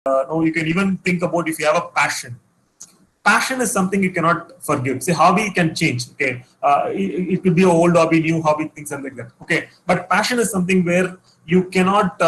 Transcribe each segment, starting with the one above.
no, you can even think about if you have a passion. Passion is something you cannot forgive. Say hobby can change. Okay, it could be an old hobby, new hobby, things like that. Okay, but passion is something where you cannot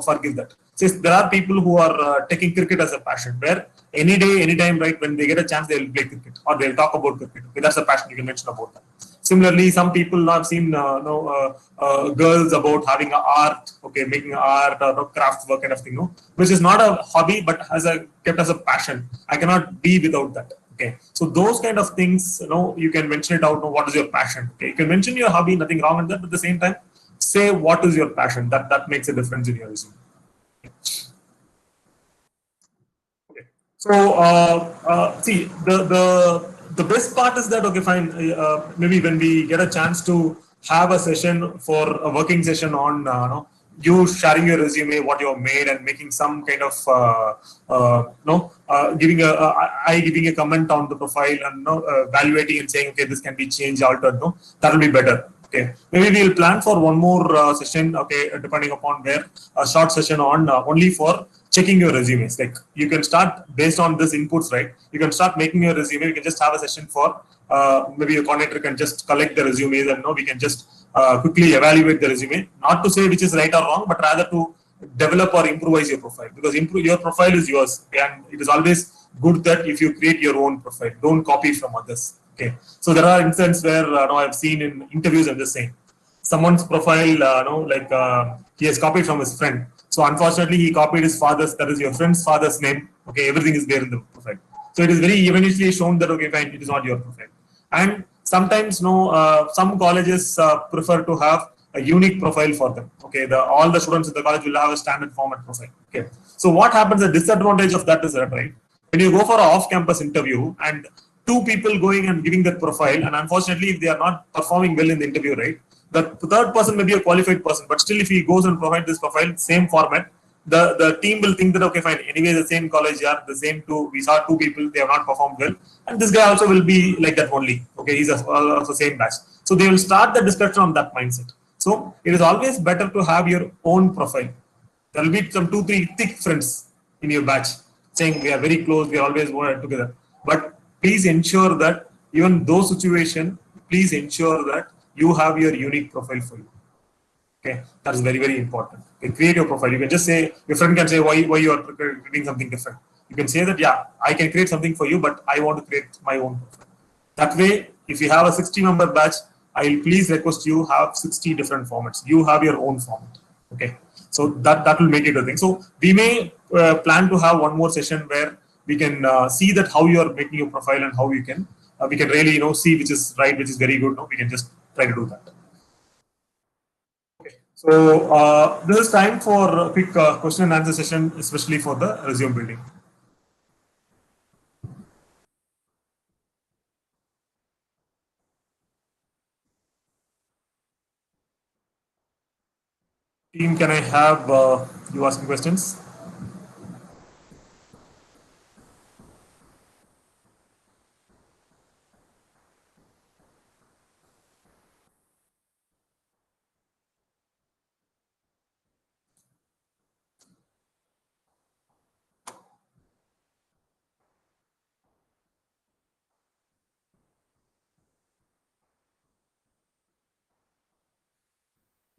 forgive that. Say there are people who are taking cricket as a passion, where any day, anytime, right, when they get a chance, they will play cricket or they'll talk about cricket. Okay, that's a passion you can mention about that. Similarly, some people I've seen girls about having a art, okay, making art or craft work kind of thing, no, which is not a hobby but as a kept as a passion. I cannot be without that. Okay, so those kind of things, you can mention it out. What is your passion? Okay, you can mention your hobby, nothing wrong in that, but at the same time, say what is your passion. That makes a difference in your resume. Okay. So see the best part is that okay fine maybe when we get a chance to have a session for a working session on you sharing your resume what you have made and making some kind of giving I giving a comment on the profile and evaluating and saying okay this can be changed altered, no, that will be better. Okay, maybe we'll plan for one more session. Okay, depending upon where a short session on only for checking your resumes. Like you can start based on this inputs, right? You can start making your resume. You can just have a session for maybe your coordinator can just collect the resumes and we can just quickly evaluate the resume. Not to say which is right or wrong, but rather to develop or improvise your profile because your profile is yours and it is always good that if you create your own profile, don't copy from others. Okay, so there are instances where I've seen in interviews. I'm just saying someone's profile, he has copied from his friend. So unfortunately, he copied his father's. That is your friend's father's name. Okay, everything is there in the profile. So it is very eventually shown that okay, fine, it is not your profile. And sometimes, some colleges prefer to have a unique profile for them. Okay, all the students in the college will have a standard format profile. Okay, so what happens? The disadvantage of that is that right when you go for an off-campus interview and two people going and giving that profile, and unfortunately, if they are not performing well in the interview, right, the third person may be a qualified person, but still, if he goes and provides this profile, same format, the team will think that okay, fine. Anyway, the same college, yeah, the same two. We saw two people; they have not performed well, and this guy also will be like that only. Okay, he's also same batch. So they will start the discussion on that mindset. So it is always better to have your own profile. There will be some 2, 3 thick friends in your batch saying we are very close, we are always working together. But please ensure that even those situations, please ensure that you have your unique profile for you. Okay, that is very, very important. Okay, create your profile. You can just say, your friend can say why you are creating something different. You can say that, yeah, I can create something for you, but I want to create my own profile. That way, if you have a 60-member batch, I will please request you have 60 different formats. You have your own format. Okay, so that will make it a thing. So we may plan to have one more session where we can see that how you are making your profile and how you can we can really see which is right, which is very good. No, we can just try to do that. Okay, so this is time for a quick question and answer session, especially for the resume building. Team, can I have you asking questions?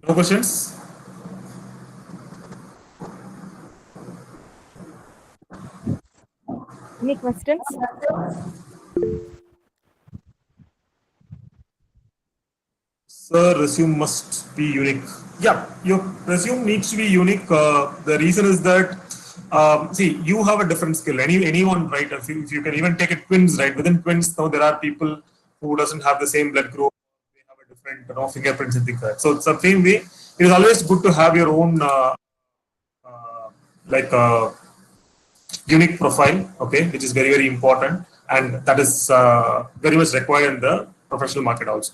No questions? Any questions? Sir, resume must be unique. Yeah, your resume needs to be unique. The reason is that see, you have a different skill. Anyone, right? If you can even take it twins, right? Within twins, now there are people who doesn't have the same blood group. They have a different fingerprints and things like that. So it's the same way. It is always good to have your own uh, like unique profile, okay, which is very, very important, and that is very much required in the professional market also.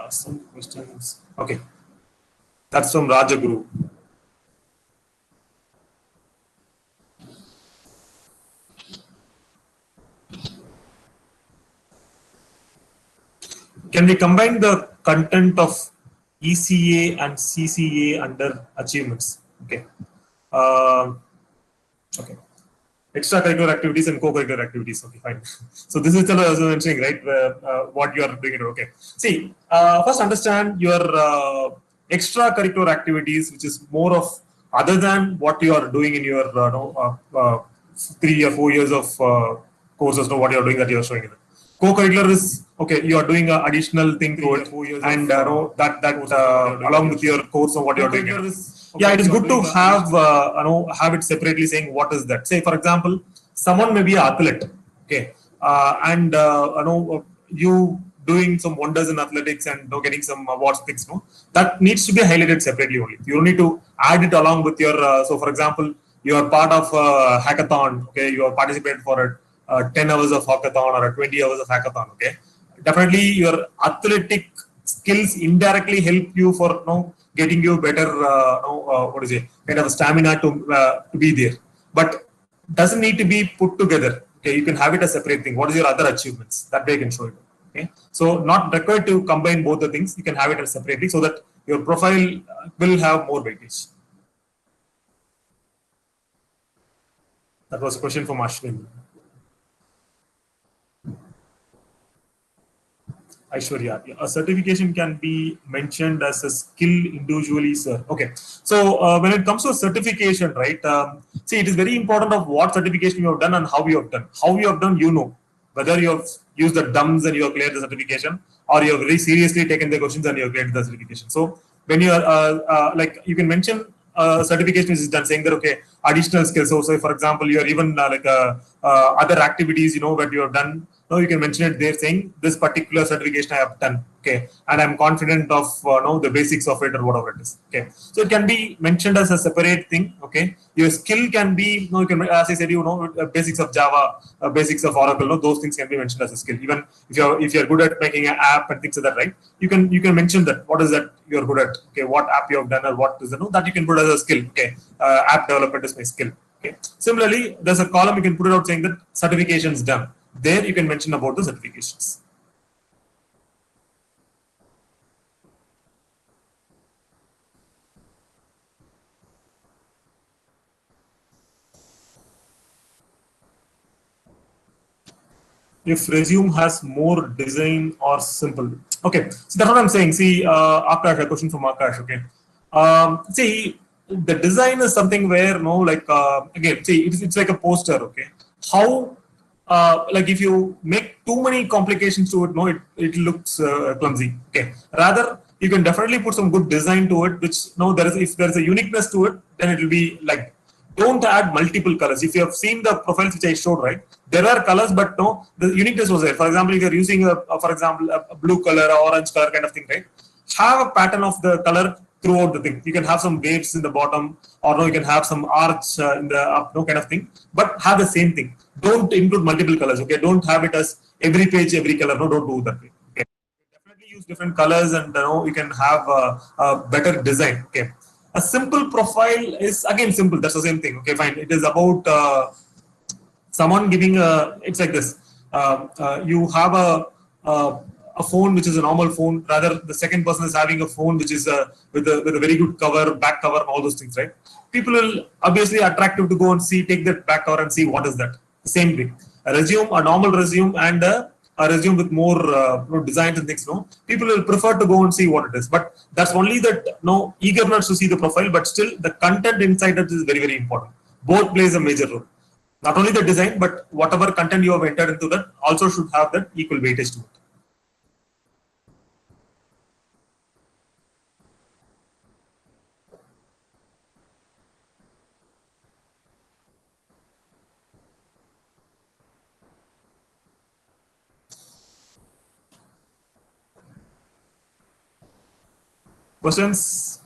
Some questions. Okay, that's from Rajaguru. Can we combine the content of ECA and CCA under achievements? Okay. Okay. Extracurricular activities and co-curricular activities. Okay, fine. So this is what I was mentioning, right? What you are doing it. Okay. See, first understand your extracurricular activities, which is more of other than what you are doing in your 3 or 4 years of courses. What you are doing that you are showing it. Co-curricular is okay. You are doing an additional thing to it, and along with your course of what you are doing. Yeah, it is good to have have it separately saying what is that. Say for example, someone may be an athlete, okay, and you doing some wonders in athletics and getting some awards things. No, that needs to be highlighted separately only. You don't need to add it along with your. So for example, you are part of a hackathon. Okay, you are participated for a 10 hours of hackathon or a 20 hours of hackathon. Okay, definitely your athletic skills indirectly help you for getting you better what is it kind of stamina to be there, but doesn't need to be put together. Okay, you can have it a separate thing. What is your other achievements? That way you can show it. Okay, so not required to combine both the things. You can have it as separately so that your profile will have more weightage. That was a question from Ashwin. Aishwarya, a certification can be mentioned as a skill individually, sir. Okay, so when it comes to certification, right? See, it is very important of what certification you have done and how you have done. How you have done, whether you have used the DUMS and you have cleared the certification, or you have very seriously taken the questions and you have cleared the certification. So when you are like, you can mention certification is done saying that okay, additional skills. So, for example, you are even other activities, what you have done. No, you can mention it there saying this particular certification I have done. Okay, and I'm confident of the basics of it or whatever it is. Okay, so it can be mentioned as a separate thing. Okay, your skill can be you can, as I said, basics of Java, basics of Oracle. Those things can be mentioned as a skill. Even if you're good at making an app and things like that, right? You can mention that what is that you're good at. Okay, what app you have done or what is that you can put as a skill. Okay, app development is my skill. Okay, similarly, there's a column you can put it out saying that certifications done. There you can mention about the certifications. If resume has more design or simple. Okay, so that's what I'm saying. See, Akash, a question from Akash. Okay, see, the design is something where again, see, it's like a poster. Okay, how like if you make too many complications to it, it looks clumsy. Okay, rather you can definitely put some good design to it, which if there is a uniqueness to it, then it will be like. Don't add multiple colors. If you have seen the profiles which I showed, right, there are colors, but no, the uniqueness was there. For example, if you're using for example, a blue color or orange color kind of thing, right, have a pattern of the color throughout the thing. You can have some waves in the bottom, or you can have some arch in the up, kind of thing, but have the same thing. Don't include multiple colors. Okay, don't have it as every page, every color. No, don't do that way. Okay, definitely use different colors, and you can have a better design. Okay. A simple profile is again simple. That's the same thing. Okay, fine. It is about someone giving a. It's like this. You have a phone which is a normal phone. Rather, the second person is having a phone which is with a very good cover, back cover, and all those things. Right? People will obviously attractive to go and take that back cover and see what is that. The same thing. A resume, a normal resume, and a resume with more designs and things. People will prefer to go and see what it is. But that's only that eagerness to see the profile. But still, the content inside it is very, very important. Both plays a major role. Not only the design, but whatever content you have entered into that also should have that equal weightage to it. Questions?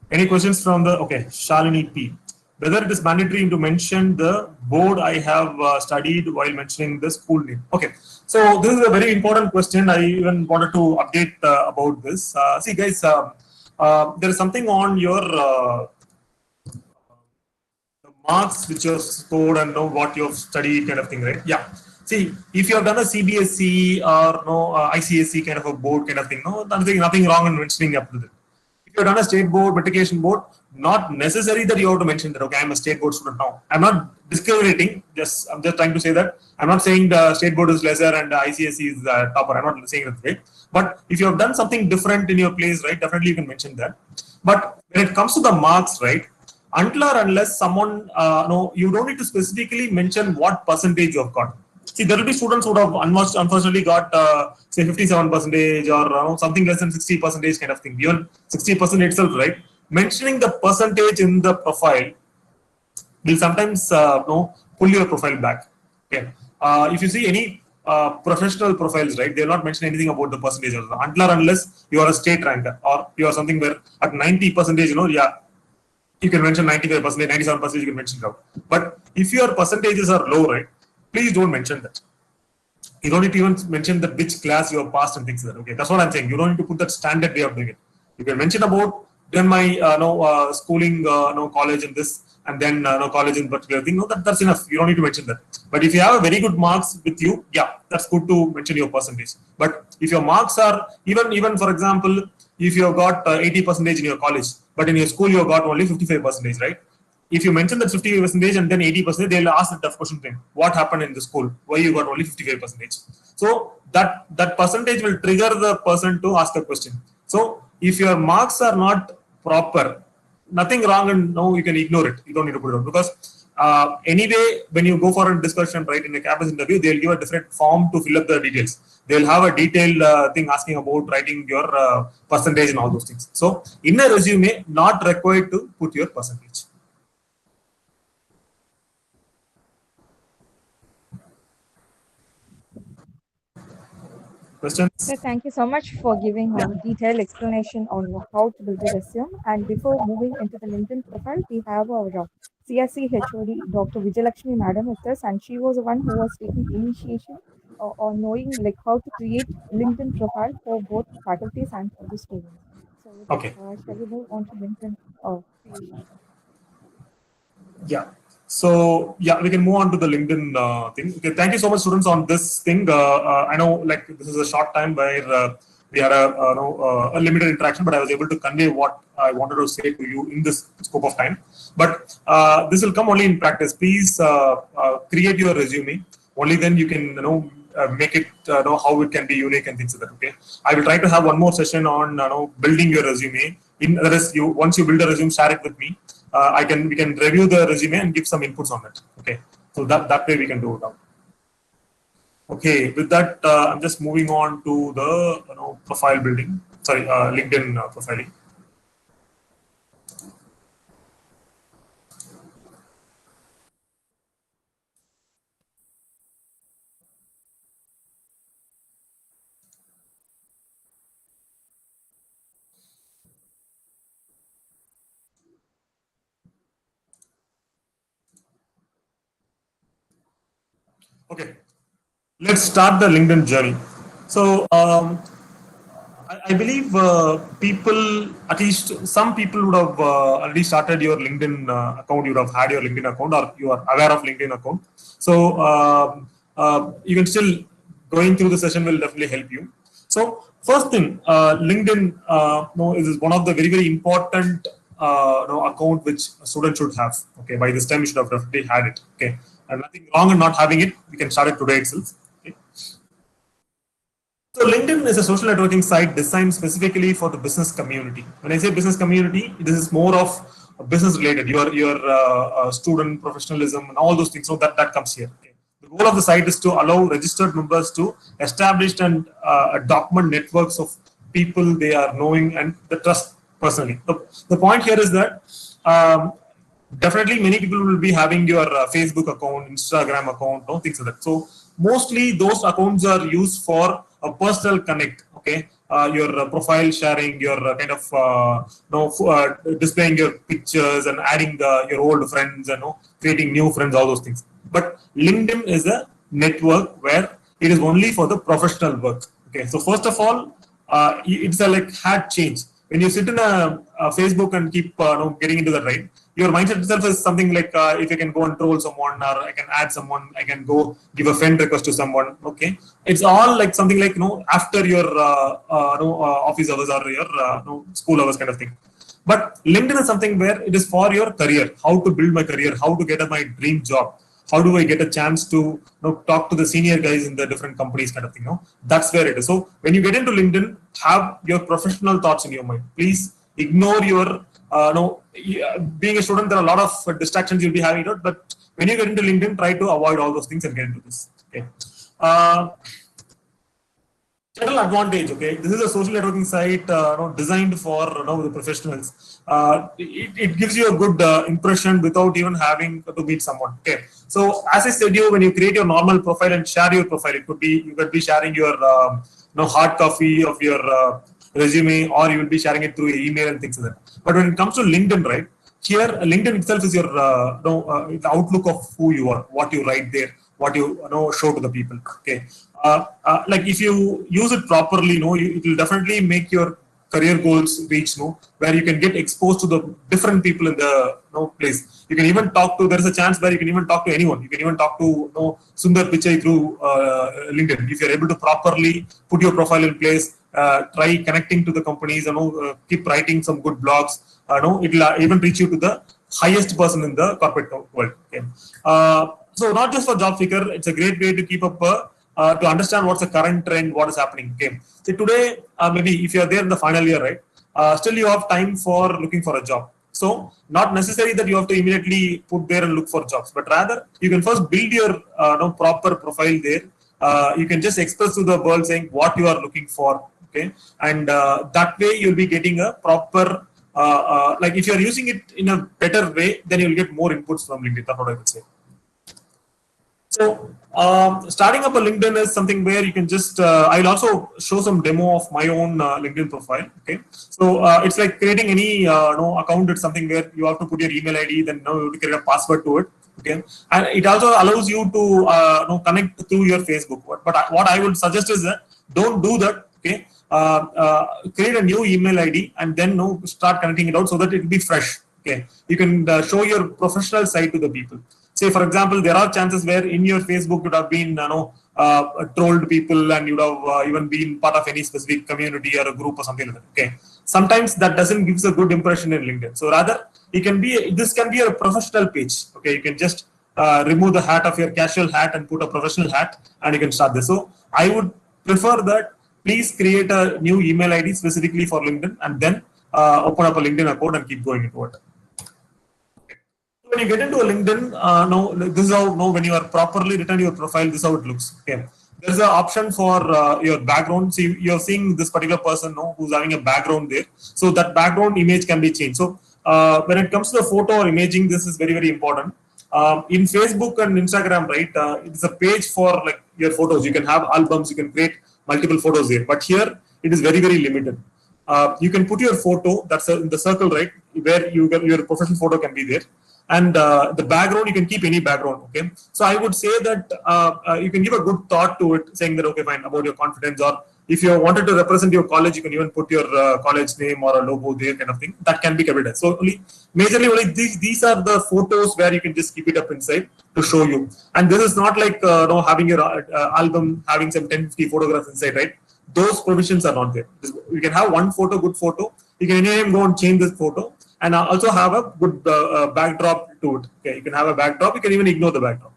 Any questions from the, okay, Shalini P. Whether it is mandatory to mention the board I have studied while mentioning the school name. Okay, so this is a very important question. I even wanted to update about this. See guys, there is something on your the marks which you have scored and know what you have studied kind of thing, right? Yeah. See, if you have done a CBSE or ICSE kind of a board kind of thing, nothing wrong in mentioning up to that. If you've done a state board, matriculation board, not necessary that you have to mention that, okay, I'm a state board student now. I'm not discriminating, I'm just trying to say that I'm not saying the state board is lesser and the ICSE is topper. I'm not saying that way. But if you have done something different in your place, right, definitely you can mention that. But when it comes to the marks, right, until or unless someone, no, you don't need to specifically mention what percentage you have got. See, there will be students who have unfortunately got, say, 57% or something less than 60% kind of thing. Even 60% itself, right? Mentioning the percentage in the profile will sometimes pull your profile back. Okay. If you see any professional profiles, right, they will not mention anything about the percentage also, until or unless you are a state ranker or you are something where at 90%, yeah, you can mention 95%, 97%, you can mention it out. But if your percentages are low, right, please don't mention that. You don't need to even mention that which class you have passed and things like that. Okay, that's what I'm saying. You don't need to put that standard way of doing it. You can mention about then my schooling, college in this, and then college in particular thing. No, that's enough. You don't need to mention that. But if you have a very good marks with you, yeah, that's good to mention your percentage. But if your marks are even for example, if you have got 80% in your college, but in your school you have got only 55%, right? If you mention that 50% and then 80%, they'll ask the tough question thing. What happened in the school? Why you got only 55%? So that percentage will trigger the person to ask a question. So if your marks are not proper, nothing wrong, and no, you can ignore it. You don't need to put it on, because anyway, when you go for a discussion, right, in a campus interview, they'll give a different form to fill up the details. They'll have a detailed thing asking about writing your percentage and all those things. So in a resume, not required to put your percentage. Questions? Sir, thank you so much for giving a detailed explanation on how to build a resume. And before moving into the LinkedIn profile, we have our CSC HOD, Dr. Vijayalakshmi Madam with us, and she was the one who was taking initiation on knowing like how to create LinkedIn profile for both faculties and for the students. So with Okay. that, shall we move on to LinkedIn creation? Yeah. So yeah, we can move on to the LinkedIn thing. Okay, thank you so much, students, on this thing. I know like this is a short time where we had a limited interaction, but I was able to convey what I wanted to say to you in this scope of time. But this will come only in practice. Please create your resume. Only then you can make it know how it can be unique and things like that. Okay. I will try to have one more session on building your resume. That is, once you build a resume, share it with me. We can review the resume and give some inputs on it. Okay, so that way we can do it now. Okay, with that, I'm just moving on to the profile building. Sorry, LinkedIn profiling. Okay, let's start the LinkedIn journey. So I believe people, at least some people would have already started your LinkedIn account. You would have had your LinkedIn account, or you are aware of LinkedIn account. So you can still, going through the session will definitely help you. So first thing, LinkedIn is one of the very, very important account which a student should have. Okay, by this time you should have definitely had it. Okay, and nothing wrong in not having it. We can start it today itself. Okay. So LinkedIn is a social networking site designed specifically for the business community. When I say business community, this is more of business related. Your student professionalism and all those things. So that comes here. Okay. The goal of the site is to allow registered members to establish and document networks of people they are knowing and the trust personally. The point here is that definitely many people will be having your Facebook account, Instagram account, things like that. So mostly those accounts are used for a personal connect. Okay, your profile sharing, your kind of displaying your pictures and adding your old friends and creating new friends, all those things. But LinkedIn is a network where it is only for the professional work. Okay, so first of all, it's a like hard change. When you sit in a Facebook and keep getting into that, right? Your mindset itself is something like if I can go and troll someone, or I can add someone, I can go give a friend request to someone. Okay, it's all like something like after your office hours or your school hours kind of thing. But LinkedIn is something where it is for your career, how to build my career, how to get my dream job, how do I get a chance to talk to the senior guys in the different companies kind of thing. That's where it is. So when you get into LinkedIn, have your professional thoughts in your mind. Please ignore your being a student, there are a lot of distractions you'll be having, but when you get into LinkedIn, try to avoid all those things and get into this. Okay. General advantage. Okay, this is a social networking site designed for the professionals. It gives you a good impression without even having to meet someone. Okay, so as I said, when you create your normal profile and share your profile, you could be sharing your hard copy of your resume, or you will be sharing it through email and things like that. But when it comes to LinkedIn, right, here LinkedIn itself is your the outlook of who you are, what you write there, what you show to the people. Okay, like if you use it properly, it will definitely make your career goals reach, where you can get exposed to the different people in the place. You can even talk to. There is a chance where you can even talk to anyone. You can even talk to Sundar Pichai through LinkedIn. If you're able to properly put your profile in place, try connecting to the companies. Keep writing some good blogs. It will even reach you to the highest person in the corporate world. Okay. So not just for job seeker, it's a great way to keep up to understand what's the current trend, what is happening. Okay. So today, maybe if you're there in the final year, right, still you have time for looking for a job. So not necessary that you have to immediately put there and look for jobs, but rather you can first build your proper profile there. You can just express to the world saying what you are looking for. Okay. And that way you'll be getting a proper like if you're using it in a better way, then you'll get more inputs from LinkedIn. That's what I would say. So starting up a LinkedIn is something where you can just, I'll also show some demo of my own LinkedIn profile. Okay. So it's like creating any account. It's something where you have to put your email ID, then you have to create a password to it. Okay. And it also allows you to connect through your Facebook. But what I would suggest is that don't do that. Okay. Create a new email ID and then start connecting it out so that it will be fresh. Okay. You can show your professional side to the people. Say, for example, there are chances where in your Facebook you would have been, trolled people, and you would have even been part of any specific community or a group or something like that. Okay. Sometimes that doesn't give a good impression in LinkedIn. So rather, this can be a professional page. Okay. You can just remove the hat of your casual hat and put a professional hat, and you can start this. So I would prefer that please create a new email ID specifically for LinkedIn, and then open up a LinkedIn account and keep going into it. When you get into a LinkedIn, this is how when you are properly written your profile, this is how it looks. Okay, there's an option for your background. See, you're seeing this particular person who's having a background there, so that background image can be changed. So when it comes to the photo or imaging, this is very, very important. In Facebook and Instagram, right, it's a page for like your photos. You can have albums, you can create multiple photos there, but here it is very, very limited. You can put your photo, that's in the circle, right, where your professional photo can be there. And the background, you can keep any background. Okay. So I would say that you can give a good thought to it, saying that, okay, fine, about your confidence, or if you wanted to represent your college, you can even put your college name or a logo there, kind of thing. That can be covered. So majorly these are the photos where you can just keep it up inside to show you. And this is not like having your album, having some 10-50 photographs inside, right? Those provisions are not there. You can have one photo, good photo. You can anytime go and change this photo, and also have a good backdrop to it. Okay, you can have a backdrop. You can even ignore the backdrop.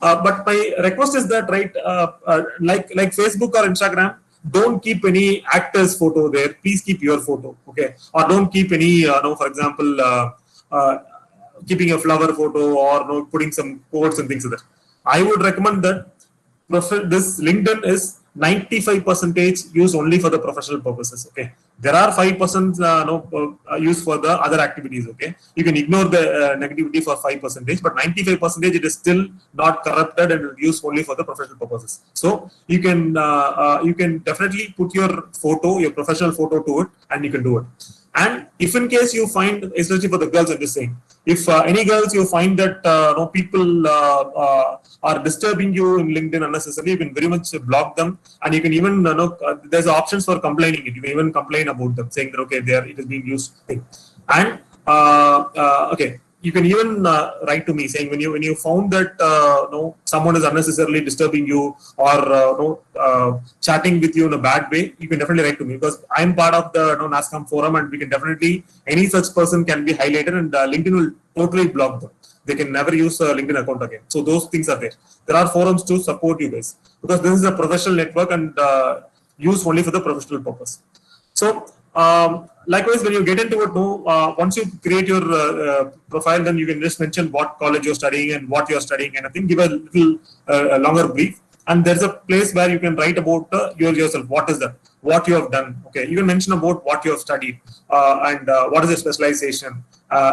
But my request is that, right, like Facebook or Instagram, don't keep any actor's photo there. Please keep your photo. Okay, or don't keep any, for example, keeping a flower photo or putting some quotes and things like that. I would recommend that this LinkedIn is 95% used only for the professional purposes. Okay, there are 5% used for the other activities. Okay, you can ignore the negativity for 5%, but 95% it is still not corrupted and used only for the professional purposes. So you can definitely put your photo, your professional photo to it, and you can do it. And if in case you find, especially for the girls, I'm just saying, if any girls you find that people are disturbing you in LinkedIn unnecessarily, you can very much block them, and you can even there's options for complaining it. You can even complain about them, saying that, okay, it is being used. And okay, you can even write to me saying when you found that someone is unnecessarily disturbing you or chatting with you in a bad way, you can definitely write to me, because I'm part of the NASSCOM forum, and we can definitely, any such person can be highlighted, and LinkedIn will totally block them. They can never use a LinkedIn account again. So those things are there. There are forums to support you guys, because this is a professional network and used only for the professional purpose. So likewise, when you get into it, once you create your profile, then you can just mention what college you're studying and what you're studying, and I think give a little longer brief. And there's a place where you can write about yourself. What is that? What you have done. Okay, you can mention about what you have studied and what is your specialization.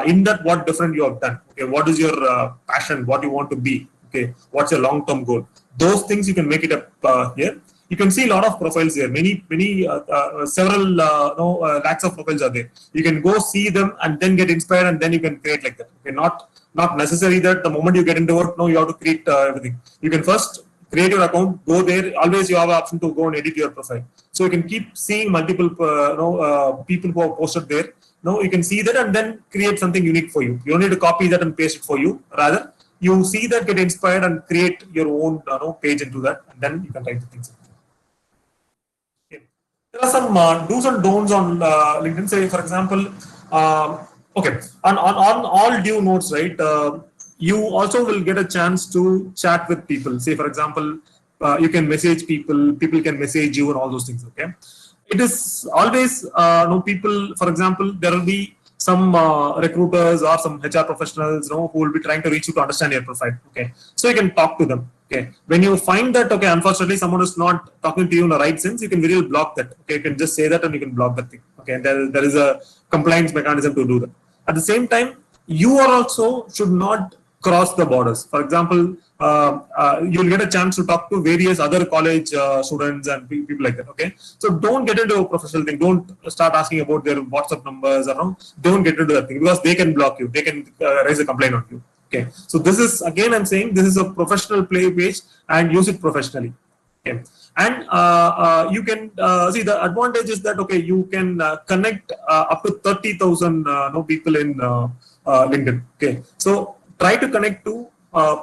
In that, what different you have done. Okay, what is your passion? What you want to be. Okay, what's your long-term goal? Those things you can make it up here. You can see a lot of profiles here. Several lakhs of profiles are there. You can go see them and then get inspired, and then you can create like that. Okay, not necessary that the moment you get into it, you have to create everything. You can first create your account, go there. Always you have an option to go and edit your profile. So you can keep seeing multiple people who have posted there. You can see that and then create something unique for you. You don't need to copy that and paste it for you. Rather, you see that, get inspired, and create your own page into that, and then you can write the things. There are some do's and don'ts on LinkedIn. Say, for example, okay, on all due notes, right? You also will get a chance to chat with people. Say, for example, you can message people. People can message you and all those things. Okay, it is always people. For example, there will be some recruiters or some HR professionals, who will be trying to reach you to understand your profile. Okay, so you can talk to them. Okay, when you find that, okay, unfortunately someone is not talking to you in the right sense, you can really block that. Okay, you can just say that and you can block that thing. Okay, there is a compliance mechanism to do that. At the same time, you are also should not cross the borders. For example, you'll get a chance to talk to various other college students and people like that. Okay, so don't get into a professional thing. Don't start asking about their WhatsApp numbers or don't get into that thing, because they can block you. They can raise a complaint on you. Okay, so this is, again, I'm saying this is a professional play page, and use it professionally. Okay, and you can see the advantage is that, okay, you can connect up to 30,000 people in LinkedIn. Okay, so try to connect to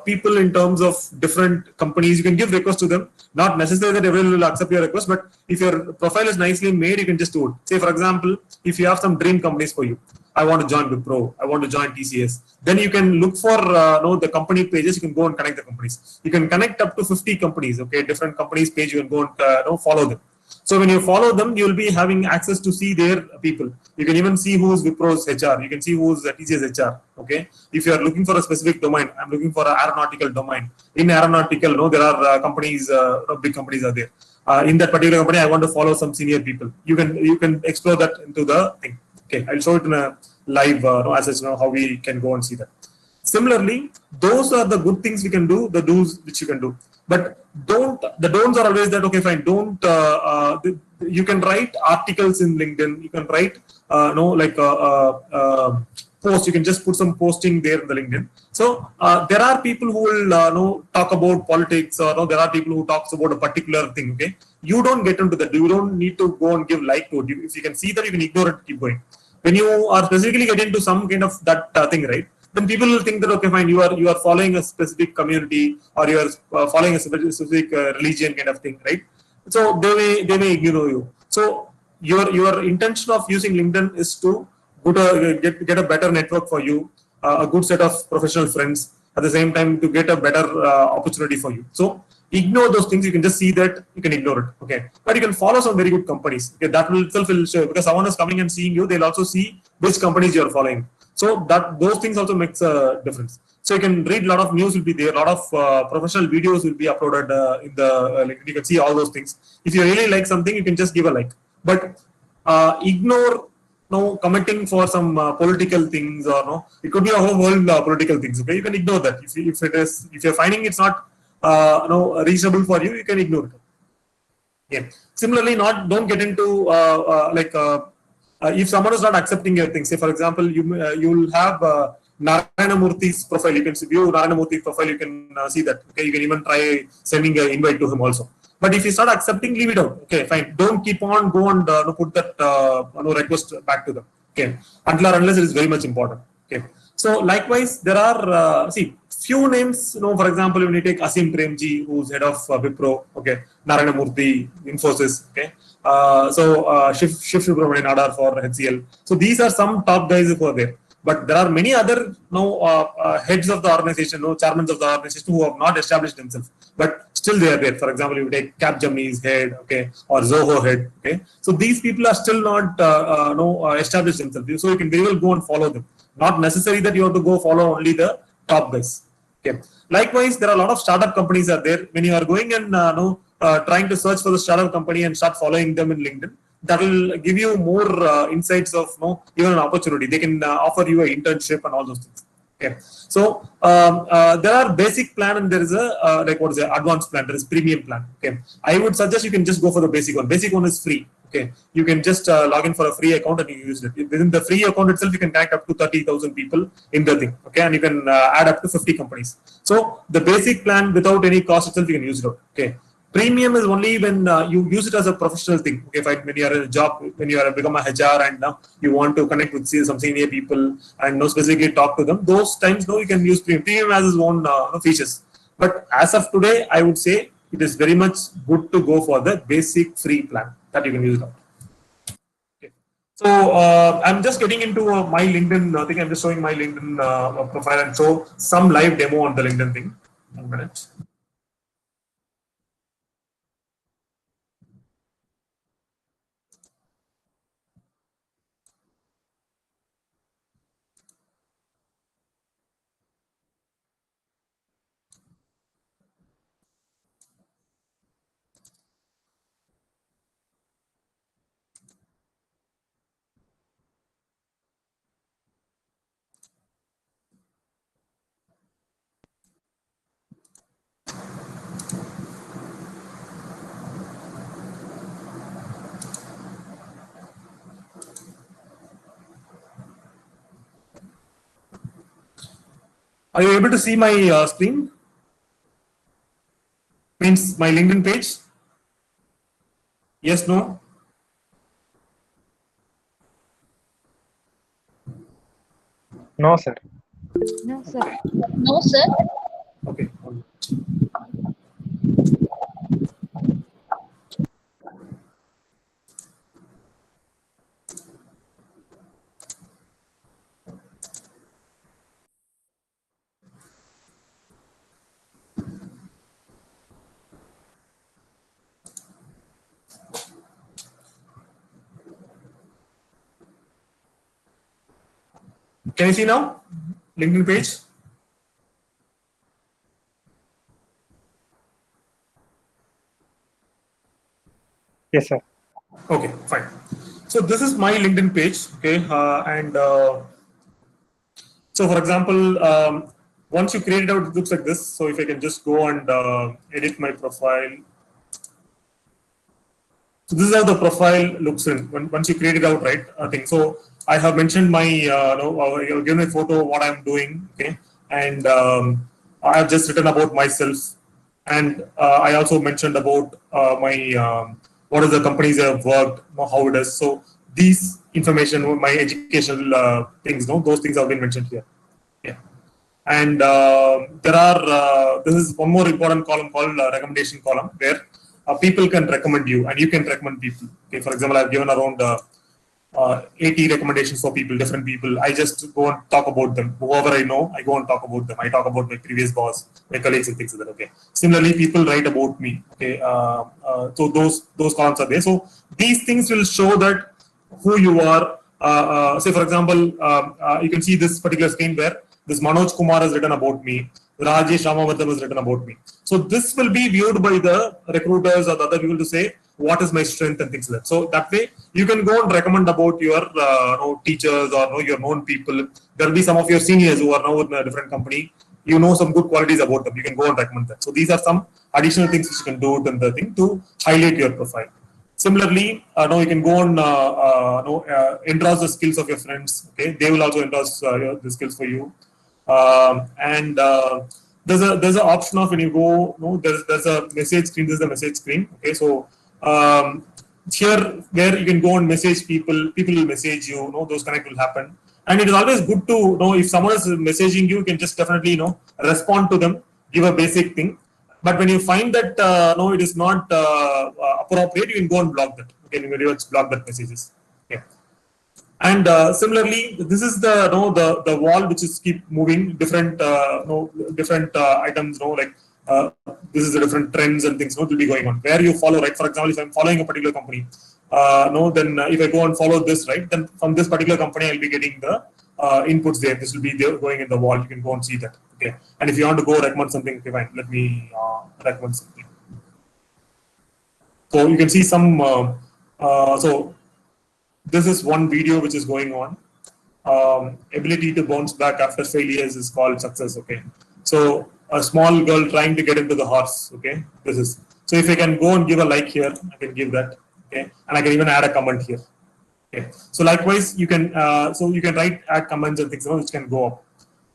people in terms of different companies. You can give requests to them. Not necessarily that everyone will accept your request, but if your profile is nicely made, you can just do it. Say, for example, if you have some dream companies for you, I want to join Wipro, I want to join TCS, then you can look for the company pages. You can go and connect the companies. You can connect up to 50 companies. Okay, different companies page. You can go and follow them. So when you follow them, you will be having access to see their people. You can even see who's Wipro's HR. You can see who's TCS HR. Okay, if you are looking for a specific domain, I'm looking for an aeronautical domain. In aeronautical, there are companies, big companies are there. In that particular company, I want to follow some senior people. You can explore that into the thing. Okay, I'll show it in a live as how we can go and see that. Similarly, those are the good things we can do, the do's which you can do. But the don'ts are always that, okay, fine, you can write articles in LinkedIn, you can write, post, you can just put some posting there in the LinkedIn. So there are people who will talk about politics, or there are people who talks about a particular thing. Okay, you don't get into that. You don't need to go and give like to it. If you can see that, you can ignore it, keep going. When you are specifically getting into some kind of that thing, right, then people will think that, okay, fine, you are following a specific community, or you are following a specific religion kind of thing, right? So they may ignore you. So your intention of using LinkedIn is to get a better network for you, a good set of professional friends, at the same time to get a better opportunity for you. So ignore those things. You can just see that, you can ignore it. Okay, but you can follow some very good companies. Okay, that will itself will show, because someone is coming and seeing you, they'll also see which companies you are following. So those things also makes a difference. So you can read a lot of news will be there, a lot of professional videos will be uploaded in the LinkedIn. You can see all those things. If you really like something, you can just give a like. But ignore commenting for some political things, or it could be a whole world political things. Okay, you can ignore that. If you're finding it's not reasonable for you, you can ignore it. Yeah. Similarly, don't get into if someone is not accepting your things. Say, for example, you will have Narayana Murthy's profile. You can view Narayana Murthy's profile. You can see that. Okay, you can even try sending an invite to him also. But if you start accepting, leave it out. Okay, fine. Don't keep on go and put that request back to them. Okay, until or unless it is very much important. Okay, So likewise, there are few names. For example, when you take Asim Premji, who's head of Wipro, okay, Narayana Murthy, Infosys, okay, Shiv Subramanian Nadar for HCL. So these are some top guys who are there. But there are many other heads of the organization, chairmen of the organization who have not established themselves, but still they are there. For example, you take Capgemini's head, okay, or Zoho head, okay. So these people are still not established themselves. So you can very well go and follow them. Not necessary that you have to go follow only the top guys. Okay. Likewise, there are a lot of startup companies are there. When you are going and trying to search for the startup company and start following them in LinkedIn, that will give you more insights of even an opportunity. They can offer you an internship and all those things. Okay. So there are basic plan and there is a advanced plan. There is premium plan. Okay. I would suggest you can just go for the basic one. Basic one is free. Okay, you can just log in for a free account and you use it. Within the free account itself, you can connect up to 30,000 people in the thing. Okay, and you can add up to 50 companies. So the basic plan without any cost itself, you can use it out. Okay, premium is only when you use it as a professional thing. Okay, when you are in a job, when you are become a HR and you want to connect with some senior people and specifically talk to them. Those times, you can use premium. Premium has its own features. But as of today, I would say it is very much good to go for the basic free plan that you can use it out. Okay. So I'm just getting into my LinkedIn thing. I'm just showing my LinkedIn profile and show some live demo on the LinkedIn thing. 1 minute. Are you able to see my screen? Means my LinkedIn page? Yes, no? No, sir. No, sir. No, sir. Okay. Can you see now? LinkedIn page? Yes, sir. Okay, fine. So this is my LinkedIn page. Okay, so for example, once you create it out, it looks like this. So if I can just go and edit my profile. So this is how the profile looks in once you create it out, right? I think so. I have mentioned my, given a photo what I'm doing, okay, and I have just written about myself, and I also mentioned about my what are the companies I have worked, how it is. So these information, my educational things, those things have been mentioned here. Yeah, and there are this is one more important column called recommendation column where people can recommend you and you can recommend people. Okay, for example, I've given around 80 recommendations for people, different people. I just go and talk about them. Whoever I know, I go and talk about them. I talk about my previous boss, my colleagues, and things like that. Okay. Similarly, people write about me. Okay. So those columns are there. So these things will show that who you are. Say for example, you can see this particular screen where this Manoj Kumar has written about me. Rajesh Ramavardhan has written about me. So this will be viewed by the recruiters or the other people to say what is my strength and things like that. So that way you can go and recommend about your teachers or your known people. There will be some of your seniors who are now in a different company. You know some good qualities about them. You can go and recommend them. So these are some additional things which you can do in the thing to highlight your profile. Similarly, now you can go and endorse the skills of your friends. Okay, they will also endorse the skills for you. There's an option of when you go, there's a message screen. This is the message screen. Okay, so here where you can go and message people. People will message you. Those connect will happen. And it is always good to know if someone is messaging you, you can just definitely respond to them, give a basic thing. But when you find that no, it is not appropriate, you can go and block that. Okay, you can block that messages. Okay. And similarly, this is the the wall which is keep moving different different items. Like this is the different trends and things will be going on where you follow. Right, for example, if I'm following a particular company, then if I go and follow this, right, then from this particular company I'll be getting the inputs there. This will be there going in the wall. You can go and see that. Okay, and if you want to go recommend something, okay, fine. Let me recommend something. So you can see some. So this is one video which is going on. Ability to bounce back after failures is called success. Okay, so a small girl trying to get into the horse. Okay, this is. So if I can go and give a like here, I can give that. Okay, and I can even add a comment here. Okay, so likewise you can add comments and things which can go up.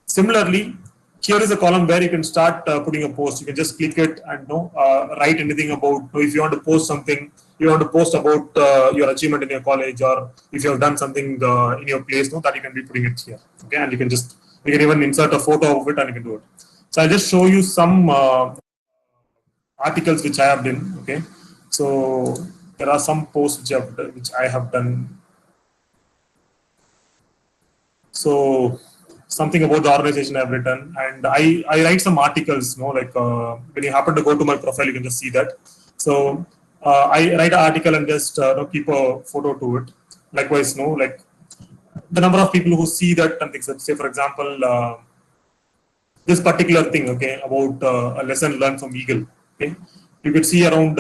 Similarly, here is a column where you can start putting a post. You can just click it and write anything about. If you want to post something, you want to post about your achievement in your college, or if you have done something in your place, that you can be putting it here. Okay, and you can even insert a photo of it and you can do it. So I'll just show you some articles which I have done. Okay, so there are some posts which I have done. So something about the organization I've written, and I write some articles. Like when you happen to go to my profile, you can just see that. So I write an article and just keep a photo to it. Likewise, like the number of people who see that and things. Say for example, this particular thing, okay, about a lesson learned from Eagle. Okay, you could see around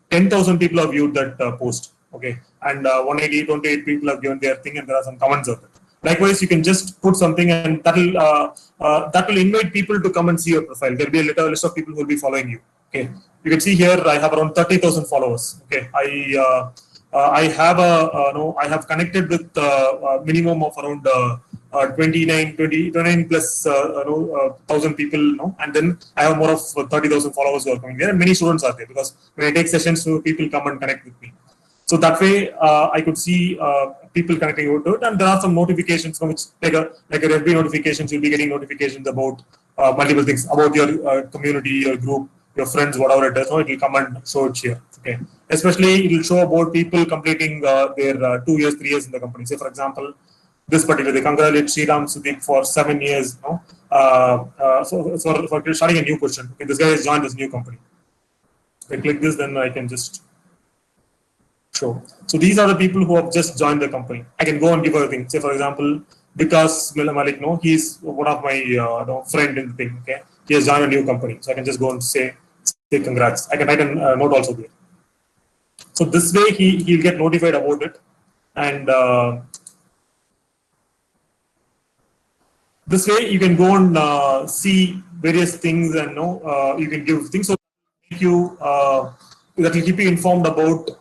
10,000 people have viewed that post. Okay, and 128 people have given their thing, and there are some comments of it. Likewise, you can just put something, and that will invite people to come and see your profile. There will be a little list of people who will be following you. Okay, you can see here I have around 30,000 followers. Okay, I have I have connected with minimum of around 29 plus 1,000 people. And then I have more of 30,000 followers who are coming there, and many students are there because when I take sessions, so people come and connect with me. So that way, I could see people connecting over to it, and there are some notifications from which, like a FB notifications, you'll be getting notifications about multiple things about your community, your group, your friends, whatever it is. It will come and show it here. Okay, especially it will show about people completing their 2 years, 3 years in the company. Say for example, this particular, they congratulate Sriram Sudeep for 7 years. For starting a new question. Okay, this guy has joined this new company. If I click this, then I can just show. So these are the people who have just joined the company. I can go and give everything. Say for example, Vikas Malik, he's one of my friend in the thing. Okay, he has joined a new company, so I can just go and say congrats. I can write a note also there. So this way he'll get notified about it, and this way you can go and see various things, and you can give things, so make you that will keep you informed about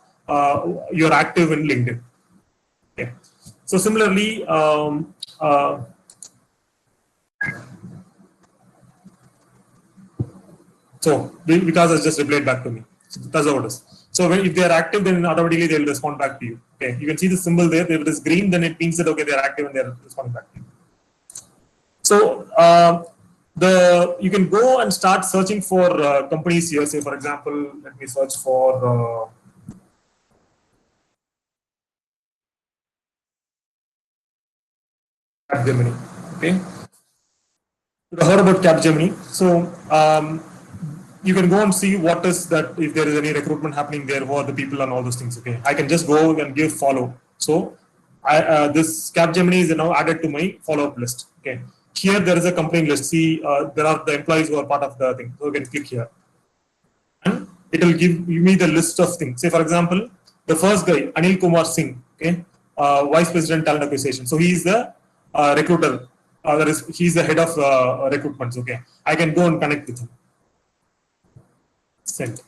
you're active in LinkedIn. Okay. So similarly, so because has just replied back to me. So that's how it is. So if they are active, then automatically they will respond back to you. Okay, you can see the symbol there. If it is green, then it means that okay, they are active and they are responding back to you. So you can go and start searching for companies here. Say for example, let me search for Capgemini. Okay, you heard about Capgemini. So you can go and see what is that, if there is any recruitment happening there, who are the people and all those things. Okay, I can just go and give follow. So this Capgemini is now added to my follow-up list. Okay, here there is a company list. See, there are the employees who are part of the thing. So you can click here, and it will give me the list of things. Say for example, the first guy, Anil Kumar Singh. Okay, Vice President Talent Acquisition. So he is the recruiter. He's the head of recruitment. Okay, I can go and connect with him. Send.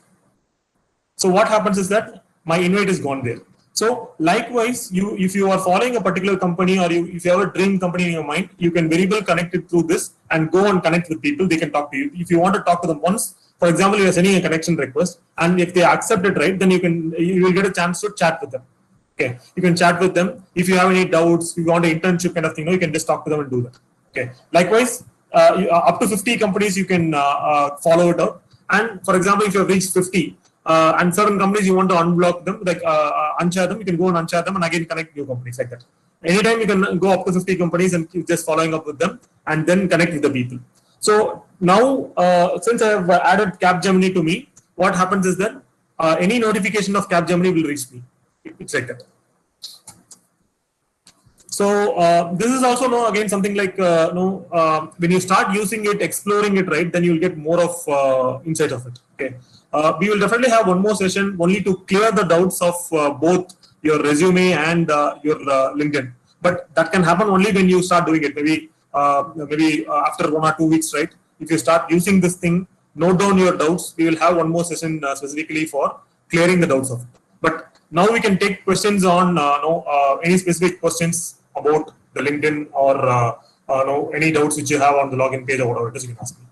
So what happens is that my invite is gone there. So likewise, if you are following a particular company, or if you have a dream company in your mind, you can very well connect it through this and go and connect with people. They can talk to you. If you want to talk to them once, for example, you are sending a connection request, and if they accept it, right, then you will get a chance to chat with them. Okay, you can chat with them. If you have any doubts, you want an internship kind of thing, you can just talk to them and do that. Okay. Likewise, up to 50 companies you can follow it out. And for example, if you have reached 50 and certain companies you want to unblock them, like unshare them, you can go and unshare them and again connect new companies like that. Anytime you can go up to 50 companies and keep just following up with them and then connect with the people. So now, since I have added Capgemini to me, what happens is that any notification of Capgemini will reach me. It's like that. So this is also again something like when you start using it, exploring it, right, then you will get more of insight of it. Okay, we will definitely have one more session only to clear the doubts of both your resume and your LinkedIn. But that can happen only when you start doing it. Maybe after 1 or 2 weeks, right? If you start using this thing, note down your doubts. We will have one more session specifically for clearing the doubts of it. But now we can take questions on any specific questions about the LinkedIn or any doubts which you have on the login page or whatever it is, you can ask me.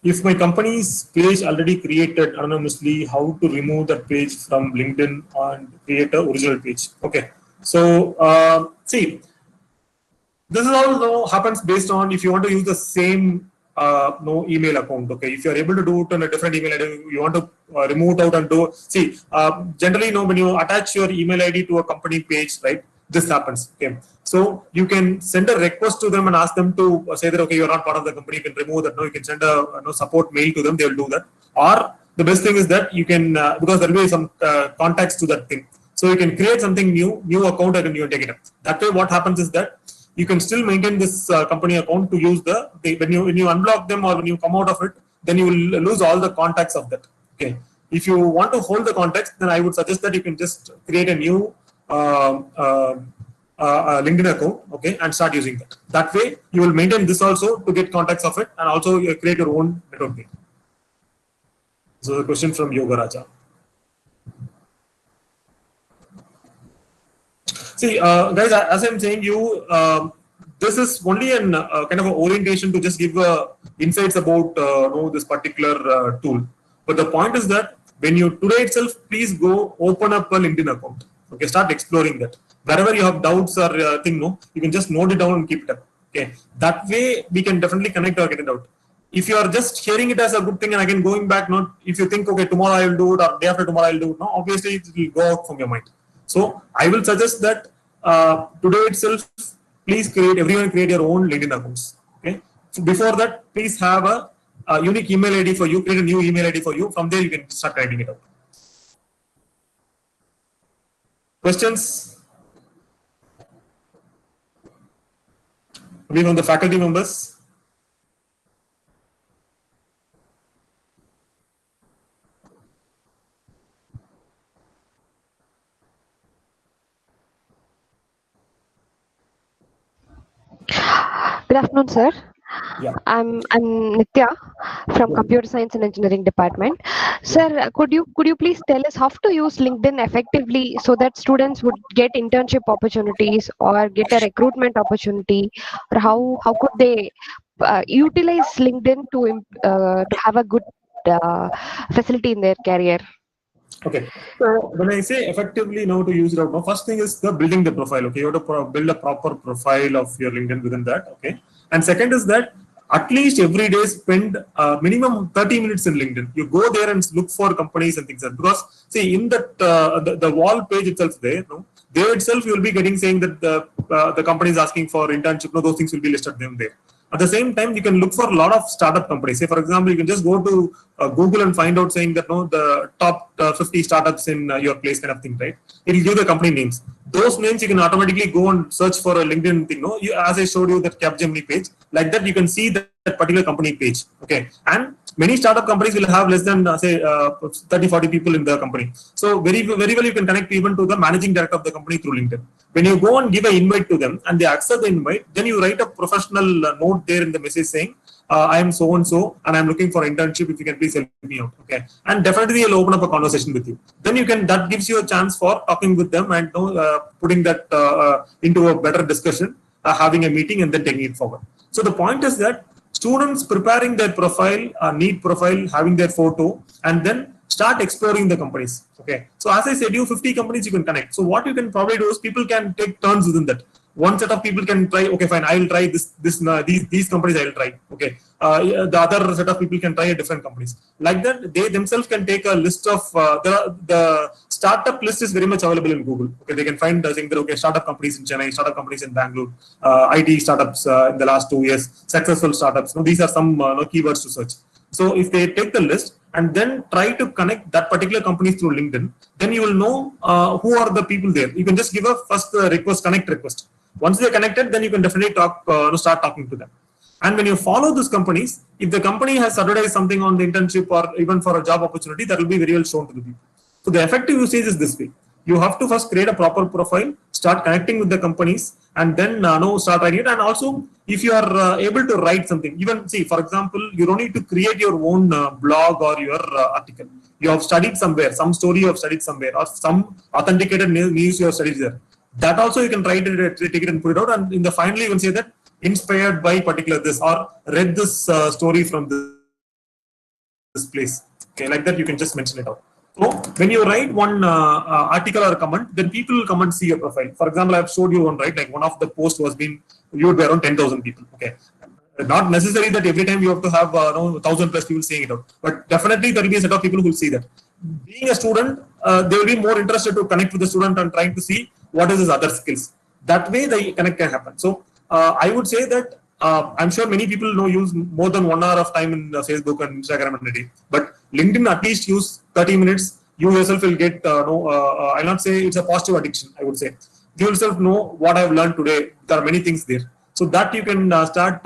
If my company's page already created anonymously, how to remove that page from LinkedIn and create an original page? Okay, so see, this is all happens based on if you want to use the same email account. Okay, if you are able to do it on a different email ID, you want to remove it out and do. See, generally, when you attach your email ID to a company page, right? This happens. Okay, so you can send a request to them and ask them to say that okay, you're not part of the company. You can remove that. No, you can send a support mail to them. They will do that. Or the best thing is that you can because there will be some context to that thing. So you can create something new account and you take it up. That way, what happens is that you can still maintain this company account to use when you unblock them or when you come out of it, then you will lose all the contacts of that. Okay. If you want to hold the contacts, then I would suggest that you can just create a new LinkedIn account, okay, and start using that. That way, you will maintain this also to get contacts of it, and also create your own network page. So the question from Yoga Raja. See, guys, as I'm saying, this is only an kind of an orientation to just give insights about this particular tool. But the point is that when you today itself, please go open up a LinkedIn account. Okay, start exploring that. Wherever you have doubts or you can just note it down and keep it up. Okay, that way we can definitely connect or get it out. If you are just hearing it as a good thing and again going back, if you think okay tomorrow I will do it or day after tomorrow I will do it, obviously it will go out from your mind. So I will suggest that today itself, please everyone create your own LinkedIn accounts. Okay. So before that, please have a unique email ID for you. Create a new email ID for you. From there, you can start writing it out. Questions? Maybe from the faculty members. Good afternoon, sir. Yeah. I'm Nitya from Computer Science and Engineering Department. Sir, could you please tell us how to use LinkedIn effectively so that students would get internship opportunities or get a recruitment opportunity, or how could they utilize LinkedIn to have a good facility in their career? Okay. So when I say effectively to use it out, first thing is the building the profile. Okay, you have to build a proper profile of your LinkedIn within that. Okay, and second is that at least every day spend minimum 30 minutes in LinkedIn. You go there and look for companies and things like that. Because see in that the wall page itself there itself you will be getting saying that the company is asking for internship. Those things will be listed there. At the same time, you can look for a lot of startup companies. Say, for example, you can just go to Google and find out saying that the top 50 startups in your place kind of thing, right? It will give the company names. those names you can automatically go and search for a LinkedIn thing. No, as I showed you that Capgemini page, like that you can see that particular company page. Okay, and many startup companies will have less than say 30-40 people in the company. So very well you can connect even to the managing director of the company through LinkedIn. When you go and give an invite to them and they accept the invite, then you write a professional note there in the message saying, I am so and so, and I'm looking for internship. If you can please help me out, okay? And definitely they'll open up a conversation with you. Then you can, that gives you a chance for talking with them and putting that into a better discussion, having a meeting, and then taking it forward. So the point is that students preparing their profile, need profile, having their photo, and then start exploring the companies. Okay. So as I said, you 50 companies you can connect. So what you can probably do is people can take turns within that. One set of people can try, okay, fine, I will try these companies I will try. Okay. The other set of people can try different companies. Like that, they themselves can take a list of, the startup list is very much available in Google. Okay. They can find, saying that, okay, startup companies in Chennai, startup companies in Bangalore, IT startups in the last 2 years, successful startups. No, these are some keywords to search. So if they take the list and then try to connect that particular company through LinkedIn, then you will know who are the people there. You can just give a first request, connect request. Once they're connected, then you can definitely start talking to them. And when you follow those companies, if the company has advertised something on the internship or even for a job opportunity, that will be very well shown to the people. So the effective usage is this way. You have to first create a proper profile, start connecting with the companies, and then start writing it. And also, if you are able to write something, even see, for example, you don't need to create your own blog or your article. You have studied somewhere, some story you have studied somewhere, or some authenticated news you have studied there. That also you can write it, take it and put it out. And in the finally, you can say that inspired by particular this or read this story from this place. Okay, like that you can just mention it out. So when you write one article or comment, then people will come and see your profile. For example, I have showed you one, right? Like one of the posts was being viewed by around 10,000 people. Okay, not necessary that every time you have to have 1,000 plus people seeing it out, but definitely there will be a set of people who will see that. Being a student, they will be more interested to connect with the student and trying to see what is his other skills. That way, the connect can happen. So I would say that I'm sure many people use more than 1 hour of time in Facebook and Instagram and a day, but LinkedIn at least use 30 minutes. You yourself will get I'll not say it's a positive addiction. I would say you yourself know what I've learned today. There are many things there, so that you can start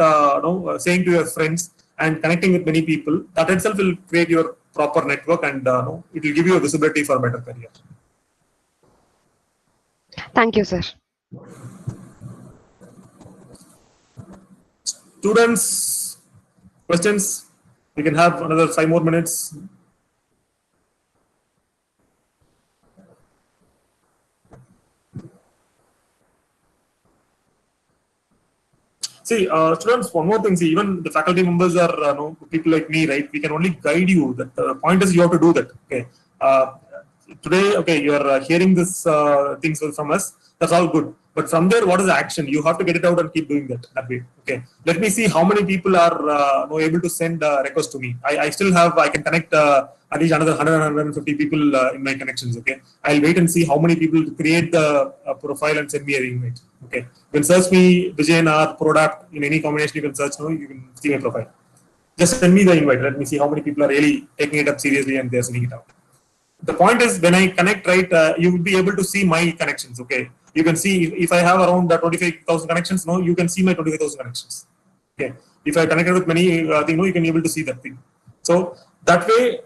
saying to your friends and connecting with many people. That itself will create your proper network, and it will give you a visibility for a better career. Thank you, sir. Students, questions? We can have another 5 more minutes. See, students, one more thing. See, even the faculty members are people like me, right? We can only guide you. That the point is you have to do that. Okay. Today, okay, you are hearing this things from us. That's all good. But from there, what is the action? You have to get it out and keep doing that way. Okay. Let me see how many people are able to send requests to me. I still have, I can connect at least another 100, 150 people in my connections. Okay. I'll wait and see how many people create the profile and send me an invite. Okay. You can search me, Vijayan or product in any combination. You can search. You can see my profile. Just send me the invite. Let me see how many people are really taking it up seriously and they're sending it out. The point is, when I connect, right, you will be able to see my connections. Okay, you can see if I have around 25,000 connections. You can see my 25,000 connections. Okay, if I connected with many, you can be able to see that thing. So that way,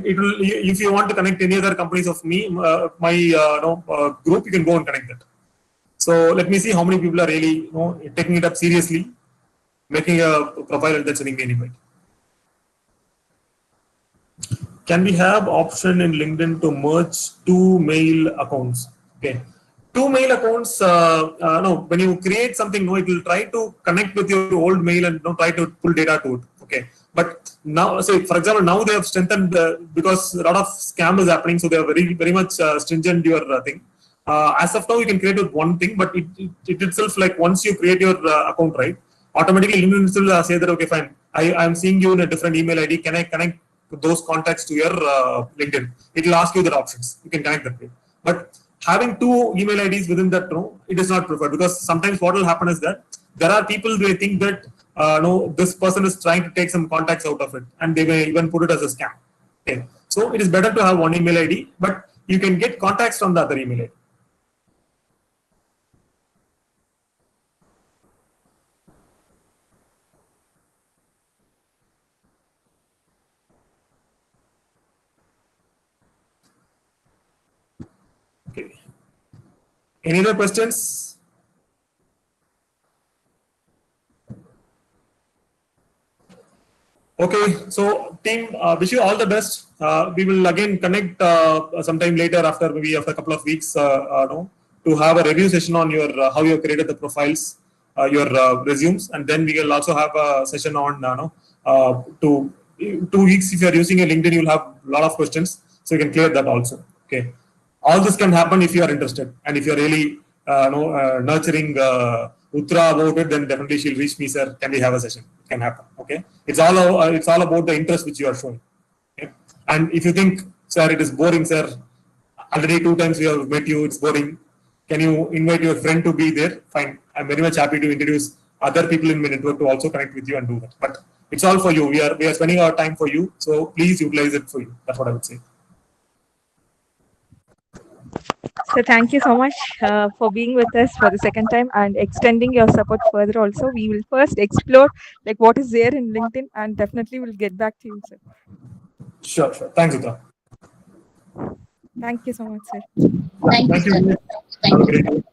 it will. If you want to connect any other companies of me, my group, you can go and connect that. So let me see how many people are really taking it up seriously, making a profile and then sending me an invite. Can we have option in LinkedIn to merge 2 mail accounts? Okay, 2 mail accounts. No, when you create something, it will try to connect with your old mail and try to pull data to it. Okay, but now, say for example, now they have strengthened because a lot of scam is happening, so they are very much stringent your thing. As of now, you can create with one thing, but it itself, like once you create your account, right, automatically LinkedIn will say that okay, fine, I am seeing you in a different email ID. Can I connect those contacts to your LinkedIn? It will ask you the options. You can connect that way. But having 2 email IDs within that, it is not preferred, because sometimes what will happen is that there are people who think that this person is trying to take some contacts out of it, and they may even put it as a scam. Okay, so it is better to have one email ID, but you can get contacts from the other email ID. Any other questions? Okay, so team, wish you all the best. We will again connect sometime later after maybe after a couple of weeks, no, to have a review session on your how you have created the profiles, your resumes, and then we will also have a session on no, to 2 weeks. If you are using a LinkedIn, you will have a lot of questions, so you can clear that also. Okay, all this can happen if you are interested, and if you are really nurturing Uttara about it, then definitely she'll reach me, sir. Can we have a session? It can happen. Okay, it's all about the interest which you are showing. Okay? And if you think, sir, it is boring, sir. Already 2 times we have met you. It's boring. Can you invite your friend to be there? Fine. I'm very much happy to introduce other people in my network to also connect with you and do that. But it's all for you. We are spending our time for you. So please utilize it for you. That's what I would say. So thank you so much for being with us for the second time and extending your support further also. We will first explore like what is there in LinkedIn and definitely we'll get back to you, sir. Sure. Thanks, Uttara. Thank you so much, sir. Thank you, Thank you. sir. Have a Thank you. great day.